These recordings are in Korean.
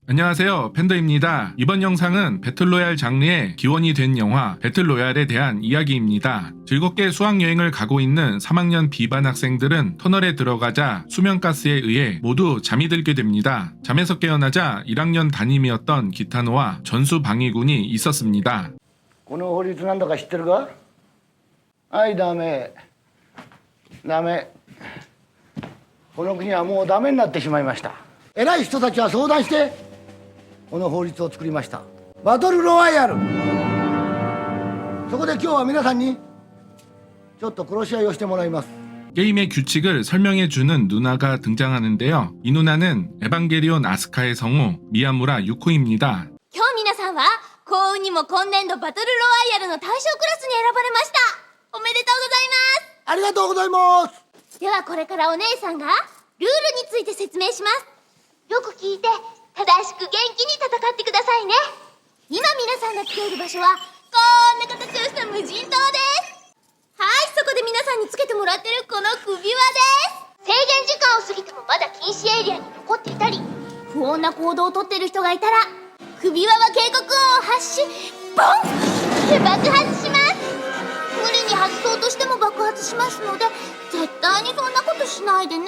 안녕하세요, 팬더입니다. 이번 영상은 배틀로얄 장르의 기원이 된 영화 배틀로얄에 대한 이야기입니다. 즐겁게 수학여행을 가고 있는 3학년 B반 학생들은 터널에 들어가자 수면가스에 의해 모두 잠이 들게 됩니다. 잠에서 깨어나자 1학년 담임이었던 기타노와 전수방위군이 있었습니다. この法律なんだか知ってるか？はい、ダメ。この国はもうダメになってしまいました。偉い人たちは相談してこの法律を作りました。バトルロワイヤル。そこで今日は皆さんにちょっと殺し合いをしてもらいます。 게임의 규칙을 설명해주는 누나가 등장하는데요. 이 누나는 에반게리온 아스카의 성우 미야무라 유코입니다. 今日皆さんは幸運にも今年度バトルロワイヤルの対象クラスに選ばれました。おめでとうございます。ありがとうございます。ではこれからお姉さんがルールについて説明します。よく聞いて正しく元気に戦ってくださいね。今皆さんが来ている場所はこんな形をした無人島です。はい、そこで皆さんにつけてもらってるこの首輪です。制限時間を過ぎてもまだ禁止エリアに残っていたり不穏な行動をとっている人がいたら首輪は警告音を発しボンって爆発します。無理に外そうとしても爆発しますので絶対にそんなことしないでね。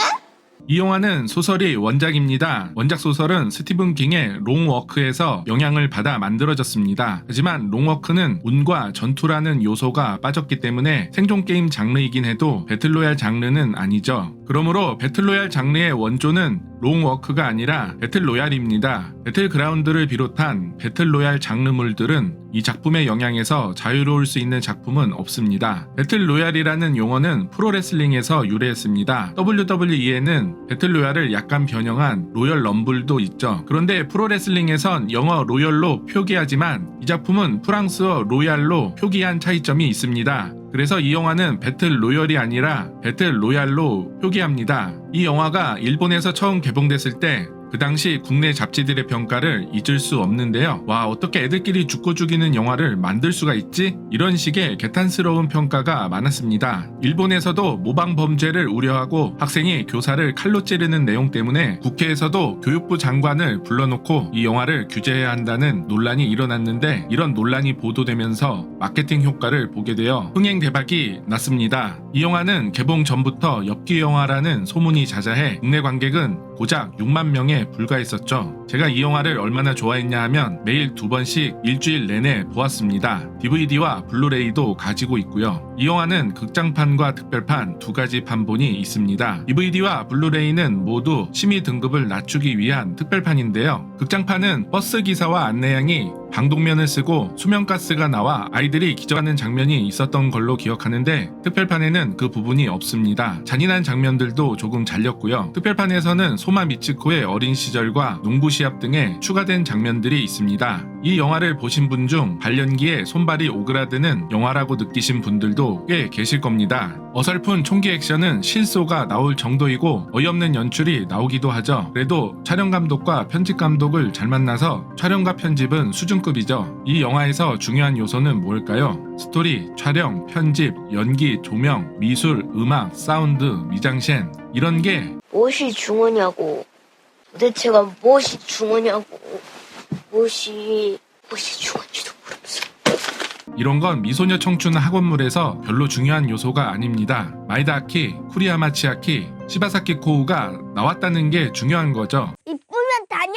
이 영화는 소설이 원작입니다. 원작 소설은 스티븐 킹의 롱워크에서 영향을 받아 만들어졌습니다. 하지만 롱워크는 운과 전투라는 요소가 빠졌기 때문에 생존 게임 장르이긴 해도 배틀로얄 장르는 아니죠. 그러므로 배틀로얄 장르의 원조는 롱워크가 아니라 배틀로얄입니다. 배틀그라운드를 비롯한 배틀로얄 장르물들은 이 작품의 영향에서 자유로울 수 있는 작품은 없습니다. 배틀로얄이라는 용어는 프로레슬링에서 유래했습니다. WWE에는 배틀로얄을 약간 변형한 로열 럼블도 있죠. 그런데 프로레슬링에선 영어 로열로 표기하지만 이 작품은 프랑스어 로얄로 표기한 차이점이 있습니다. 그래서 이 영화는 배틀 로열이 아니라 배틀 로얄로 표기합니다. 이 영화가 일본에서 처음 개봉됐을 때 그 당시 국내 잡지들의 평가를 잊을 수 없는데요. 와, 어떻게 애들끼리 죽고 죽이는 영화를 만들 수가 있지? 이런 식의 개탄스러운 평가가 많았습니다. 일본에서도 모방 범죄를 우려하고 학생이 교사를 칼로 찌르는 내용 때문에 국회에서도 교육부 장관을 불러놓고 이 영화를 규제해야 한다는 논란이 일어났는데 이런 논란이 보도되면서 마케팅 효과를 보게 되어 흥행 대박이 났습니다. 이 영화는 개봉 전부터 엽기 영화라는 소문이 자자해 국내 관객은 고작 6만 명에 불과했었죠. 제가 이 영화를 얼마나 좋아했냐 하면 매일 2번씩 일주일 내내 보았습니다. DVD와 블루레이도 가지고 있고요. 이 영화는 극장판과 특별판 두 가지 판본이 있습니다. DVD와 블루레이는 모두 심의 등급을 낮추기 위한 특별판인데요. 극장판은 버스 기사와 안내양이 방독면을 쓰고 수면가스가 나와 아이들이 기절하는 장면이 있었던 걸로 기억하는데 특별판에는 그 부분이 없습니다. 잔인한 장면들도 조금 잘렸고요. 특별판에서는 소마 미츠코의 어린 시절과 농구 시합 등에 추가된 장면들이 있습니다. 이 영화를 보신 분 중 발연기에 손발이 오그라드는 영화라고 느끼신 분들도 꽤 계실 겁니다. 어설픈 총기 액션은 실소가 나올 정도이고 어이없는 연출이 나오기도 하죠. 그래도 촬영 감독과 편집 감독을 잘 만나서 촬영과 편집은 수준급이죠. 이 영화에서 중요한 요소는 뭘까요? 스토리, 촬영, 편집, 연기, 조명, 미술, 음악, 사운드, 미장센 이런 게 무엇이 중요냐고 도대체가 무엇이 중요냐고 무엇이 중요한지도 모르면서 이런 건 미소녀 청춘 학원물에서 별로 중요한 요소가 아닙니다. 마에다 아키, 쿠리야마 치아키, 시바사키 코우가 나왔다는 게 중요한 거죠. 이쁘면 다냐?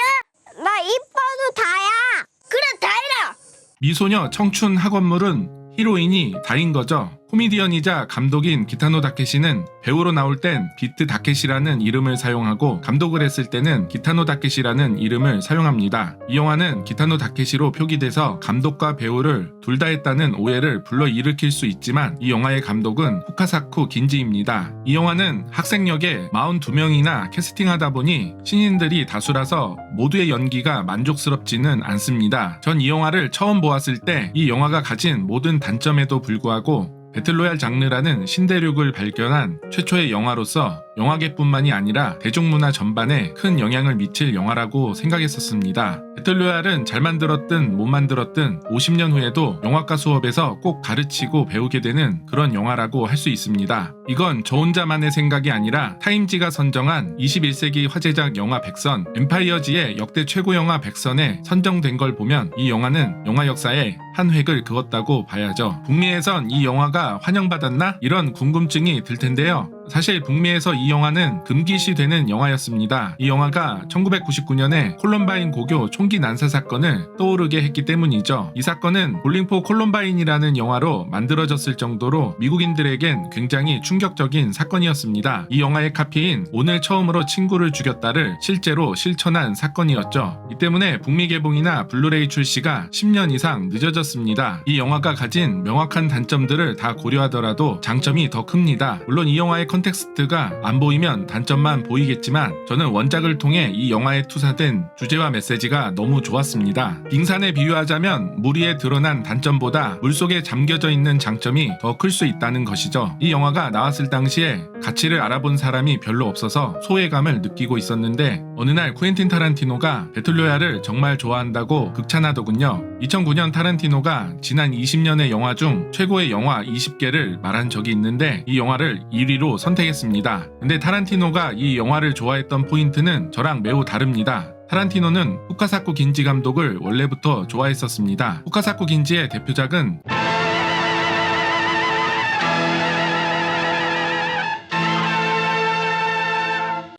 나 이뻐도 다야. 그래 다해라. 미소녀 청춘 학원물은 히로인이 다인 거죠. 코미디언이자 감독인 기타노 다케시는 배우로 나올 땐 비트 다케시라는 이름을 사용하고 감독을 했을 때는 기타노 다케시라는 이름을 사용합니다. 이 영화는 기타노 다케시로 표기돼서 감독과 배우를 둘 다 했다는 오해를 불러일으킬 수 있지만 이 영화의 감독은 후카사쿠 긴지입니다. 이 영화는 학생 역에 42명이나 캐스팅하다 보니 신인들이 다수라서 모두의 연기가 만족스럽지는 않습니다. 전 이 영화를 처음 보았을 때 이 영화가 가진 모든 단점에도 불구하고 배틀로얄 장르라는 신대륙을 발견한 최초의 영화로서 영화계뿐만이 아니라 대중문화 전반에 큰 영향을 미칠 영화라고 생각했었습니다. 배틀로얄은 잘 만들었든 못 만들었든 50년 후에도 영화과 수업에서 꼭 가르치고 배우게 되는 그런 영화라고 할 수 있습니다. 이건 저 혼자만의 생각이 아니라 타임지가 선정한 21세기 화제작 영화 100선, 엠파이어지의 역대 최고 영화 100선에 선정된 걸 보면 이 영화는 영화 역사에 한 획을 그었다고 봐야죠. 북미에선 이 영화가 환영받았나? 이런 궁금증이 들 텐데요. 사실 북미에서 이 영화는 금기시되는 영화였습니다. 이 영화가 1999년에 콜럼바인 고교 총기 난사 사건을 떠오르게 했기 때문이죠. 이 사건은 볼링 포 콜럼바인이라는 영화로 만들어졌을 정도로 미국인들에겐 굉장히 충격적인 사건이었습니다. 이 영화의 카피인 오늘 처음으로 친구를 죽였다를 실제로 실천한 사건이었죠. 이 때문에 북미 개봉이나 블루레이 출시가 10년 이상 늦어졌습니다. 이 영화가 가진 명확한 단점들을 다 고려하더라도 장점이 더 큽니다. 물론 이 영화의 컨텍스트가 안 보이면 단점만 보이겠지만 저는 원작을 통해 이 영화에 투사된 주제와 메시지가 너무 좋았습니다. 빙산에 비유하자면 물 위에 드러난 단점보다 물속에 잠겨져 있는 장점이 더 클 수 있다는 것이죠. 이 영화가 나왔을 당시에 가치를 알아본 사람이 별로 없어서 소외감을 느끼고 있었는데 어느 날 쿠엔틴 타란티노가 배틀로얄을 정말 좋아한다고 극찬하더군요. 2009년 타란티노가 지난 20년의 영화 중 최고의 영화 20개를 말한 적이 있는데 이 영화를 1위로 선택했습니다. 근데 타란티노가 이 영화를 좋아했던 포인트는 저랑 매우 다릅니다. 타란티노는 후카사쿠 긴지 감독을 원래부터 좋아했었습니다. 후카사쿠 긴지의 대표작은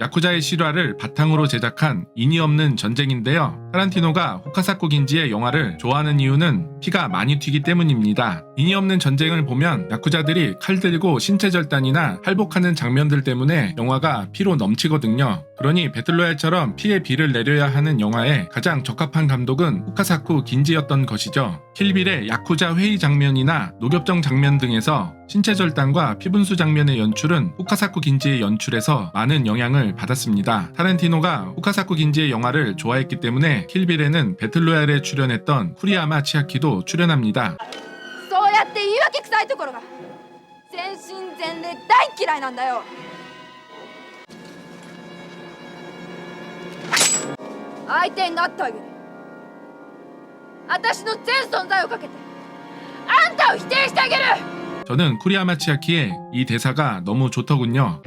야쿠자의 실화를 바탕으로 제작한 인이 없는 전쟁인데요. 타란티노가 후카사쿠 긴지의 영화를 좋아하는 이유는 피가 많이 튀기 때문입니다. 인이 없는 전쟁을 보면 야쿠자들이 칼 들고 신체 절단이나 할복하는 장면들 때문에 영화가 피로 넘치거든요. 그러니 배틀로얄처럼 피에 비를 내려야 하는 영화에 가장 적합한 감독은 후카사쿠 긴지였던 것이죠. 킬빌의 야쿠자 회의 장면이나 녹엽정 장면 등에서 신체 절단과 피분수 장면의 연출은 후카사쿠 긴지의 연출에서 많은 영향을 받았습니다. 타란티노가 후카사쿠 긴지의 영화를 좋아했기 때문에 킬빌에는 배틀로얄에 출연했던 쿠리야마 치아키도 출연합니다. そうやって言い訳臭いところが全身全霊大嫌いなんだよ。相手になってあげる。私の全存在をかけてあんたを否定してあげる。 저는 쿠리야마 치아키의 이 대사가 너무 좋더군요.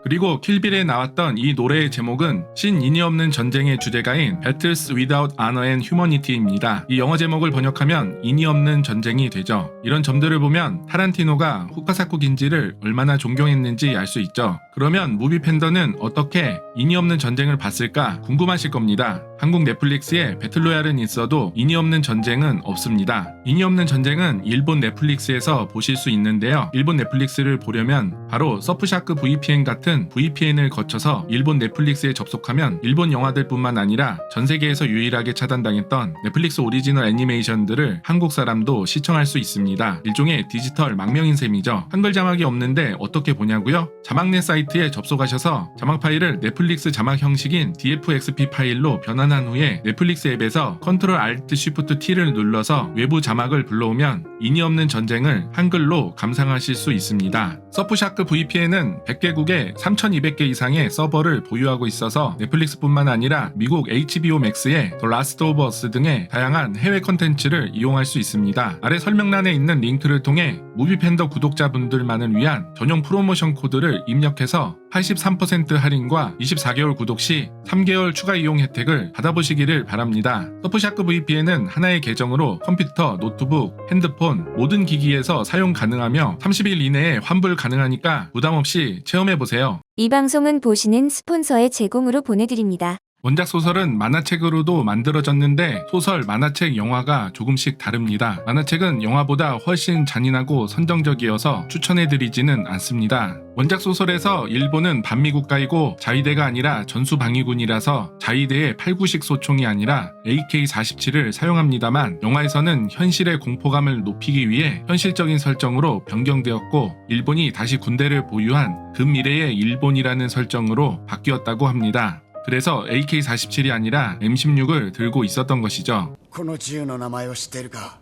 그리고 킬빌에 나왔던 이 노래의 제목은 신인이 없는 전쟁의 주제가인 Battles Without Honor and Humanity입니다. 이 영어 제목을 번역하면 인이 없는 전쟁이 되죠. 이런 점들을 보면 타란티노가 후카사쿠 긴지를 얼마나 존경했는지 알 수 있죠. 그러면 무비 팬더는 어떻게 인이 없는 전쟁을 봤을까 궁금하실 겁니다. 한국 넷플릭스에 배틀로얄은 있어도 인이 없는 전쟁은 없습니다. 인이 없는 전쟁은 일본 넷플릭스에서 보실 수 있는데요. 일본 넷플릭스를 보려면 바로 서프샤크 VPN 같은 VPN을 거쳐서 일본 넷플릭스에 접속하면 일본 영화들뿐만 아니라 전 세계에서 유일하게 차단당했던 넷플릭스 오리지널 애니메이션들을 한국 사람도 시청할 수 있습니다. 일종의 디지털 망명인 셈이죠. 한글 자막이 없는데 어떻게 보냐고요? 자막넷 사이트에 접속하셔서 자막 파일을 넷플릭스 자막 형식인 DFXP 파일로 변환한 후에 넷플릭스 앱에서 컨트롤 알트 쉬프트 T를 눌러서 외부 자막을 불러오면 인이 없는 전쟁을 한글로 감상하실 수 있습니다. 서프샤크 VPN은 100개국에 3,200개 이상의 서버를 보유하고 있어서 넷플릭스뿐만 아니라 미국 HBO Max의 The Last of Us 등의 다양한 해외 컨텐츠를 이용할 수 있습니다. 아래 설명란에 있는 링크를 통해 무비팬더 구독자분들만을 위한 전용 프로모션 코드를 입력해서 83% 할인과 24개월 구독 시 3개월 추가 이용 혜택을 받아보시기를 바랍니다. 서프샤크 VPN은 하나의 계정으로 컴퓨터, 노트북, 핸드폰, 모든 기기에서 사용 가능하며 30일 이내에 환불 가능하니까 부담없이 체험해보세요. 이 방송은 보시는 스폰서의 제공으로 보내드립니다. 원작 소설은 만화책으로도 만들어졌는데 소설, 만화책, 영화가 조금씩 다릅니다. 만화책은 영화보다 훨씬 잔인하고 선정적이어서 추천해드리지는 않습니다. 원작 소설에서 일본은 반미국가이고 자위대가 아니라 전수방위군이라서 자위대의 8구식 소총이 아니라 AK-47을 사용합니다만 영화에서는 현실의 공포감을 높이기 위해 현실적인 설정으로 변경되었고 일본이 다시 군대를 보유한 근미래의 일본이라는 설정으로 바뀌었다고 합니다. 그래서 AK-47이 아니라 M16을 들고 있었던 것이죠. この銃の名前を知っているか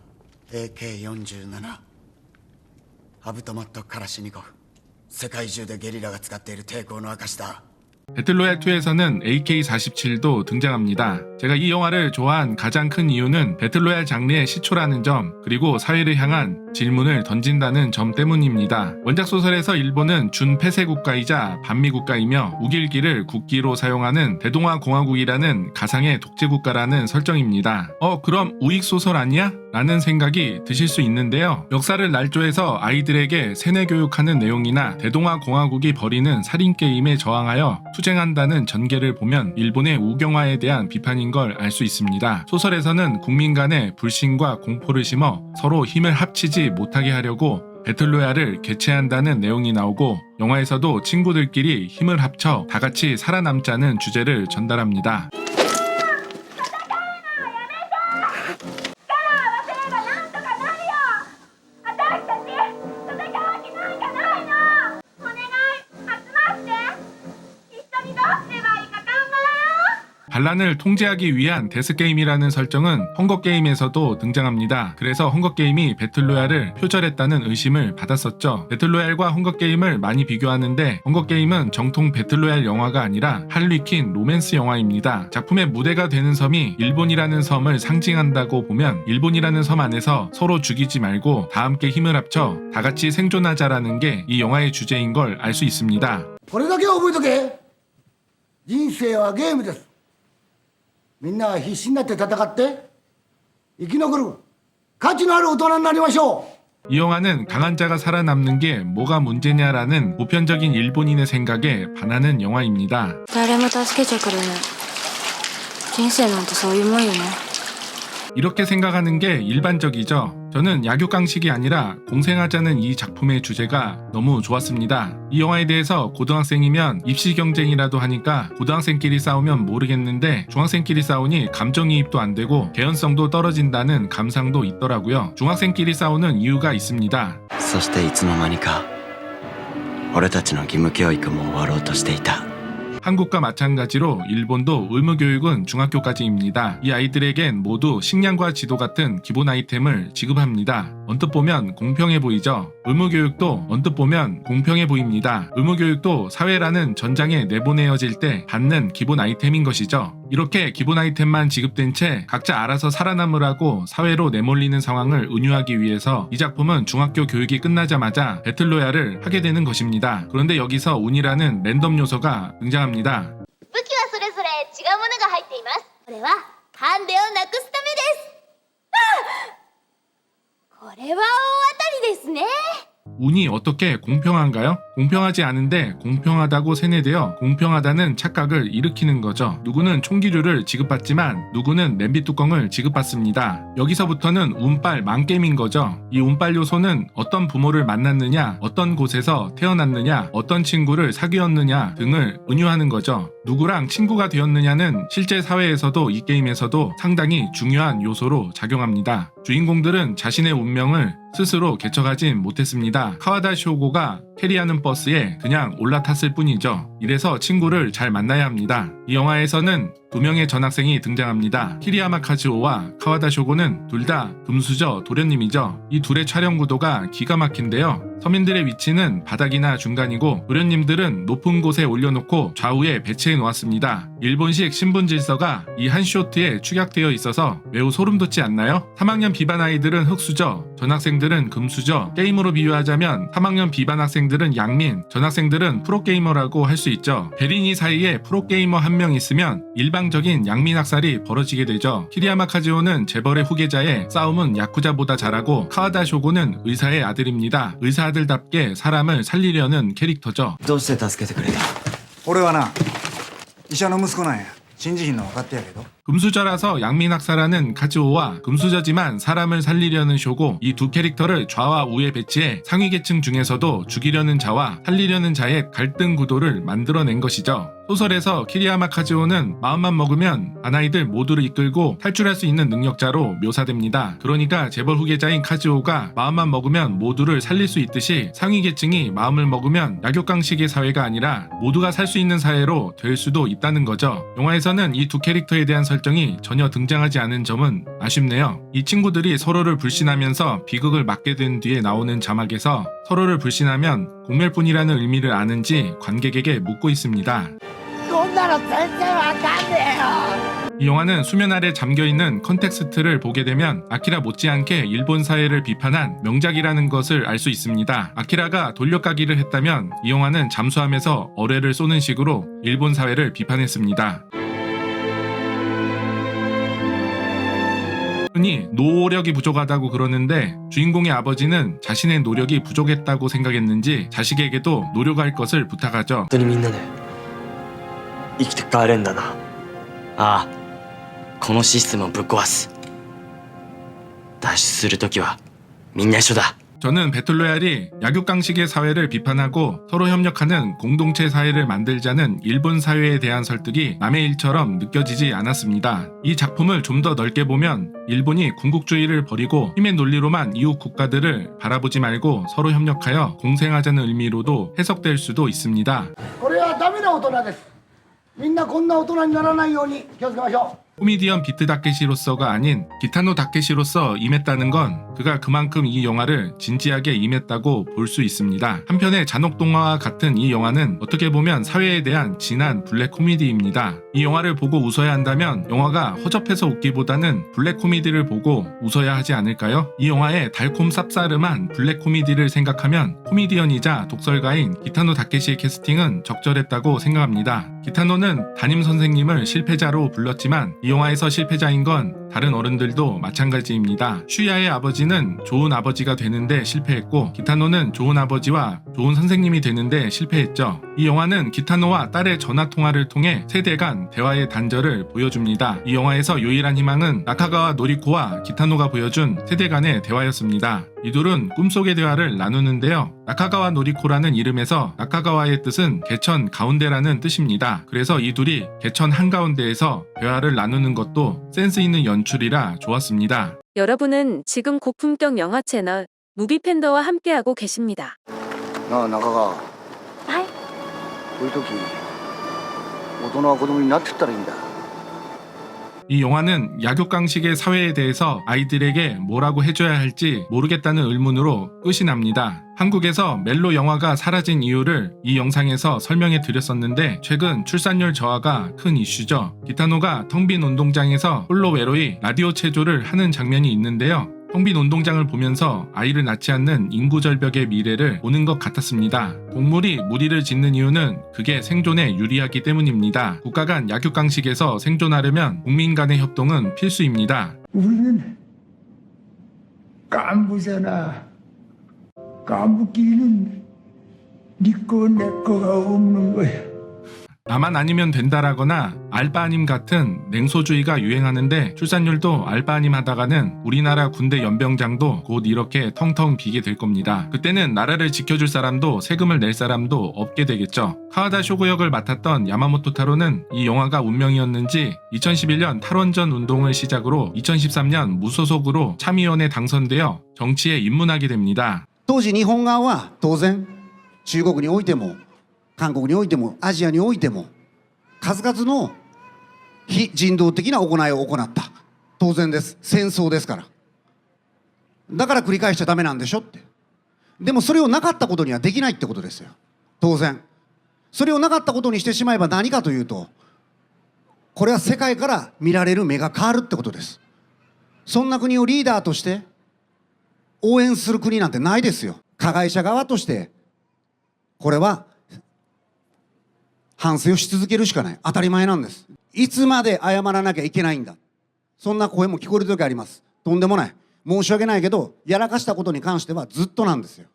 AK-47 カブトマット・カラシニコフ。世界中でゲリラが使っている抵抗の証だ。 배틀로얄2에서는 AK-47도 등장합니다. 제가 이 영화를 좋아한 가장 큰 이유는 배틀로얄 장르의 시초라는 점, 그리고 사회를 향한 질문을 던진다는 점 때문입니다. 원작 소설에서 일본은 준폐쇄 국가이자 반미 국가이며 우길기를 국기로 사용하는 대동아 공화국이라는 가상의 독재 국가라는 설정입니다. 그럼 우익 소설 아니야? 라는 생각이 드실 수 있는데요. 역사를 날조해서 아이들에게 세뇌 교육하는 내용이나 대동아 공화국이 벌이는 살인 게임에 저항하여 투쟁한다는 전개를 보면 일본의 우경화에 대한 비판인 걸 알 수 있습니다. 소설에서는 국민 간의 불신과 공포를 심어 서로 힘을 합치지 못하게 하려고 배틀로얄을 개최한다는 내용이 나오고, 영화에서도 친구들끼리 힘을 합쳐 다 같이 살아남자는 주제를 전달합니다. 반란을 통제하기 위한 데스게임이라는 설정은 헝거게임에서도 등장합니다. 그래서 헝거게임이 배틀로얄을 표절했다는 의심을 받았었죠. 배틀로얄과 헝거게임을 많이 비교하는데, 헝거게임은 정통 배틀로얄 영화가 아니라 할리퀸 로맨스 영화입니다. 작품의 무대가 되는 섬이 일본이라는 섬을 상징한다고 보면 일본이라는 섬 안에서 서로 죽이지 말고 다 함께 힘을 합쳐 다 같이 생존하자라는 게 이 영화의 주제인 걸 알 수 있습니다. これだけは覚えとけ。人生はゲームです。みんなは必死になって戦って生き残る価値のある大人になりましょう。 이 영화는 강한 자가 살아남는 게 뭐가 문제냐라는 보편적인 일본인의 생각에 반하는 영화입니다. 誰も助けちゃくれない。人生なんてそういうもんよね。 이렇게 생각하는 게 일반적이죠. 저는 약육강식이 아니라 공생하자는 이 작품의 주제가 너무 좋았습니다. 이 영화에 대해서 고등학생이면 입시 경쟁이라도 하니까 고등학생끼리 싸우면 모르겠는데 중학생끼리 싸우니 감정이입도 안 되고 개연성도 떨어진다는 감상도 있더라고요. 중학생끼리 싸우는 이유가 있습니다. そしていつの間にか俺たちの義務教育も終わろうとしていた。 한국과 마찬가지로 일본도 의무교육은 중학교까지입니다. 이 아이들에겐 모두 식량과 지도 같은 기본 아이템을 지급합니다. 언뜻 보면 공평해 보이죠. 의무교육도 언뜻 보면 공평해 보입니다. 의무교육도 사회라는 전장에 내보내어질 때 받는 기본 아이템인 것이죠. 이렇게 기본 아이템만 지급된 채 각자 알아서 살아남으라고 사회로 내몰리는 상황을 은유하기 위해서 이 작품은 중학교 교육이 끝나자마자 배틀로얄을 하게 되는 것입니다. 그런데 여기서 운이라는 랜덤 요소가 등장합니다. 武器はそれぞれ違うものが入っています。これはハンデをなくすためです。これは大当たりですね。 운이 어떻게 공평한가요? 공평하지 않은데 공평하다고 세뇌되어 공평하다는 착각을 일으키는 거죠. 누구는 총기류를 지급받지만 누구는 냄비 뚜껑을 지급받습니다. 여기서부터는 운빨 망게임인 거죠. 이 운빨 요소는 어떤 부모를 만났느냐, 어떤 곳에서 태어났느냐, 어떤 친구를 사귀었느냐 등을 은유하는 거죠. 누구랑 친구가 되었느냐는 실제 사회에서도 이 게임에서도 상당히 중요한 요소로 작용합니다. 주인공들은 자신의 운명을 스스로 개척하진 못했습니다. 카와다 쇼고가 캐리하는 버스에 그냥 올라탔을 뿐이죠. 이래서 친구를 잘 만나야 합니다. 이 영화에서는 두 명의 전학생이 등장합니다. 키리야마 카즈오와 카와다 쇼고는 둘 다 금수저 도련님이죠. 이 둘의 촬영 구도가 기가 막힌데요. 서민들의 위치는 바닥이나 중간이고 도련님들은 높은 곳에 올려놓고 좌우에 배치해 놓았습니다. 일본식 신분 질서가 이 한 쇼트에 축약되어 있어서 매우 소름 돋지 않나요? 3학년 비반 아이들은 흑수저, 전학생들은 금수저, 게임으로 비유하자면 3학년 비반 학생들은 양민, 전학생들은 프로게이머라고 할 수 있죠. 베리니 사이에 프로게이머 한 명 있으면 일방적인 양민 학살이 벌어지게 되죠. 키리야마 카즈오는 재벌의 후계자에 싸움은 야쿠자보다 잘하고, 카와다 쇼고는 의사의 아들입니다. 의사 아들답게 사람을 살리려는 캐릭터죠. どうして助けてくれた？俺はな、医者の息子なんや。信じひんの分かってやけど。 금수저라서 양민학사라는 카즈오와 금수저지만 사람을 살리려는 쇼고, 이 두 캐릭터를 좌와 우에 배치해 상위계층 중에서도 죽이려는 자와 살리려는 자의 갈등 구도를 만들어낸 것이죠. 소설에서 키리야마 카즈오는 마음만 먹으면 아나이들 모두를 이끌고 탈출할 수 있는 능력자로 묘사됩니다. 그러니까 재벌 후계자인 카즈오가 마음만 먹으면 모두를 살릴 수 있듯이 상위계층이 마음을 먹으면 약육강식의 사회가 아니라 모두가 살 수 있는 사회로 될 수도 있다는 거죠. 영화에서는 이 두 캐릭터에 대한 설정이 설정이 전혀 등장하지 않은 점은 아쉽네요. 이 친구들이 서로를 불신하면서 비극을 맞게 된 뒤에 나오는 자막에서 서로를 불신하면 공멸뿐이라는 의미를 아는지 관객에게 묻고 있습니다. そんなの全然わかんねえよ 이 영화는 수면 아래 잠겨있는 컨텍스트를 보게 되면 아키라 못지않게 일본 사회를 비판한 명작이라는 것을 알 수 있습니다. 아키라가 돌려가기를 했다면 이 영화는 잠수함에서 어뢰를 쏘는 식으로 일본 사회를 비판했습니다. 흔히 노력이 부족하다고 그러는데 주인공의 아버지는 자신의 노력이 부족했다고 생각했는지 자식에게도 노력할 것을 부탁하죠. 本当にみんなで生きて帰れんだな。ああ、このシステムをぶっ壊す。脱出するときはみんな一緒だ。 저는 배틀로얄이 약육강식의 사회를 비판하고 서로 협력하는 공동체 사회를 만들자는 일본 사회에 대한 설득이 남의 일처럼 느껴지지 않았습니다. 이 작품을 좀 더 넓게 보면 일본이 군국주의를 버리고 힘의 논리로만 이웃 국가들을 바라보지 말고 서로 협력하여 공생하자는 의미로도 해석될 수도 있습니다. これはダメな大人ですみんなこんな大人にならないように気をつけましょう 코미디언 비트 다케시로서가 아닌 기타노 다케시로서 임했다는 건 그가 그만큼 이 영화를 진지하게 임했다고 볼 수 있습니다. 한편의 잔혹동화와 같은 이 영화는 어떻게 보면 사회에 대한 진한 블랙 코미디입니다. 이 영화를 보고 웃어야 한다면 영화가 허접해서 웃기보다는 블랙 코미디를 보고 웃어야 하지 않을까요? 이 영화의 달콤 쌉싸름한 블랙 코미디를 생각하면 코미디언이자 독설가인 기타노 다케시의 캐스팅은 적절했다고 생각합니다. 기타노는 담임 선생님을 실패자로 불렀지만 이 영화에서 실패자인 건 다른 어른들도 마찬가지입니다. 슈야의 아버지는 좋은 아버지가 되는데 실패했고 기타노는 좋은 아버지와 좋은 선생님이 되는데 실패했죠. 이 영화는 기타노와 딸의 전화통화를 통해 세대 간 대화의 단절을 보여줍니다. 이 영화에서 유일한 희망은 나카가와 노리코와 기타노가 보여준 세대 간의 대화였습니다. 이 둘은 꿈속의 대화를 나누는데요. 나카가와 노리코라는 이름에서 나카가와의 뜻은 개천 가운데라는 뜻입니다. 그래서 이 둘이 개천 한가운데에서 대화를 나누는 것도 센스 있는 연출이라 좋았습니다. 여러분은 지금 고품격 영화 채널 무비팬더와 함께하고 계십니다. なあ中川はいこういう時大人は子供になってったらいいんだ 이 영화는 약육강식의 사회에 대해서 아이들에게 뭐라고 해줘야 할지 모르겠다는 의문으로 끝이 납니다. 한국에서 멜로 영화가 사라진 이유를 이 영상에서 설명해 드렸었는데 최근 출산율 저하가 큰 이슈죠. 기타노가 텅 빈 운동장에서 홀로 외로이 라디오 체조를 하는 장면이 있는데요. 텅 빈 운동장을 보면서 아이를 낳지 않는 인구 절벽의 미래를 보는 것 같았습니다. 동물이 무리를 짓는 이유는 그게 생존에 유리하기 때문입니다. 국가 간 약육강식에서 생존하려면 국민 간의 협동은 필수입니다. 우리는 간부잖아. 간부끼리는 니꺼 내꺼가 없는 거야. 나만 아니면 된다라거나 알바님 같은 냉소주의가 유행하는데 출산율도 알바님 하다가는 우리나라 군대 연병장도 곧 이렇게 텅텅 비게 될 겁니다. 그때는 나라를 지켜줄 사람도 세금을 낼 사람도 없게 되겠죠. 카와다 쇼고 역을 맡았던 야마모토 타로는 이 영화가 운명이었는지 2011년 탈원전 운동을 시작으로 2013년 무소속으로 참의원에 당선되어 정치에 입문하게 됩니다. 当時日本側は当然中国においても韓国においてもアジアにおいても数々の非人道的な行いを行った当然です戦争ですからだから繰り返しちゃダメなんでしょってでもそれをなかったことにはできないってことですよ当然それをなかったことにしてしまえば何かというとこれは世界から見られる目が変わるってことですそんな国をリーダーとして応援する国なんてないですよ加害者側としてこれは反省をし続けるしかない当たり前なんですいつまで謝らなきゃいけないんだそんな声も聞こえる時ありますとんでもない申し訳ないけどやらかしたことに関してはずっとなんですよ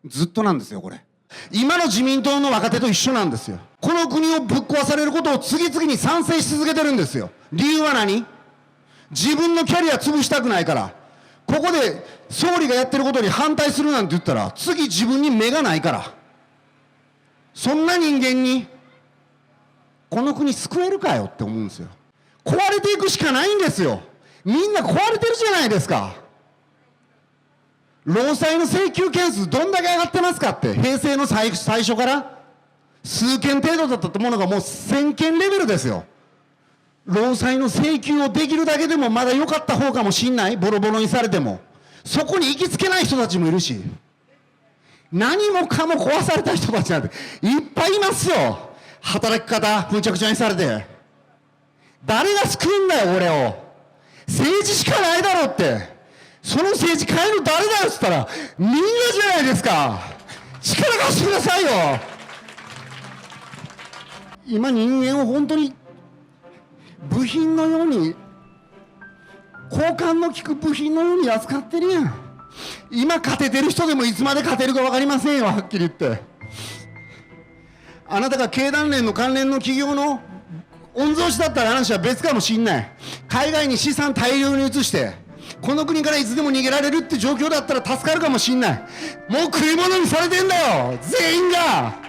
ずっとなんですよこれ今の自民党の若手と一緒なんですよこの国をぶっ壊されることを次々に賛成し続けてるんですよ理由は何自分のキャリア潰したくないからここで総理がやってることに反対するなんて言ったら次自分に目がないからそんな人間にこの国救えるかよって思うんですよ壊れていくしかないんですよみんな壊れてるじゃないですか労災の請求件数どんだけ上がってますかって平成の最初から数件程度だったものがもう1000件レベルですよ労災の請求をできるだけでもまだ良かった方かもしんない。ボロボロにされても。そこに行きつけない人たちもいるし、何もかも壊された人たちなんていっぱいいますよ。働き方むちゃくちゃにされて。誰が救うんだよ俺を。政治しかないだろうって。その政治変える誰だよっつったらみんなじゃないですか。力貸してくださいよ。今人間を本当に部品のように、交換の利く部品のように扱ってるやん。今勝ててる人でもいつまで勝てるか分かりませんよ、はっきり言って。あなたが経団連の関連の企業の御曹司だったら話は別かもしんない。海外に資産大量に移してこの国からいつでも逃げられるって状況だったら助かるかもしんない。もう食い物にされてんだよ全員が。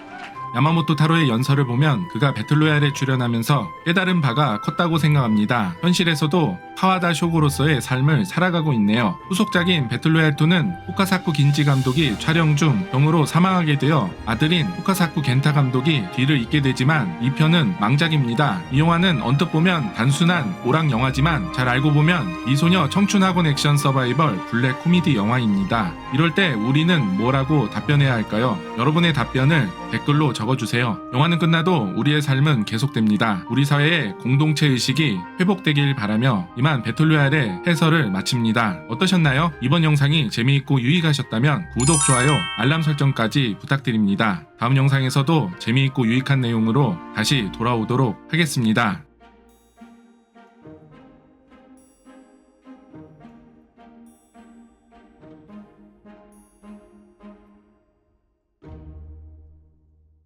야마모토 타로의 연설을 보면 그가 배틀로얄에 출연하면서 깨달은 바가 컸다고 생각합니다. 현실에서도 카와다 쇼고로서의 삶을 살아가고 있네요. 후속작인 배틀로얄2는 후카사쿠 긴지 감독이 촬영 중 병으로 사망하게 되어 아들인 후카사쿠 겐타 감독이 뒤를 잇게 되지만 이 편은 망작입니다. 이 영화는 언뜻 보면 단순한 오락 영화지만 잘 알고 보면 미소녀 청춘학원 액션 서바이벌 블랙 코미디 영화입니다. 이럴 때 우리는 뭐라고 답변해야 할까요? 여러분의 답변을 댓글로 적어주세요. 영화는 끝나도 우리의 삶은 계속됩니다. 우리 사회의 공동체 의식이 회복되길 바라며 이만 배틀로얄의 해설을 마칩니다. 어떠셨나요? 이번 영상이 재미있고 유익하셨다면 구독, 좋아요, 알람 설정까지 부탁드립니다. 다음 영상에서도 재미있고 유익한 내용으로 다시 돌아오도록 하겠습니다.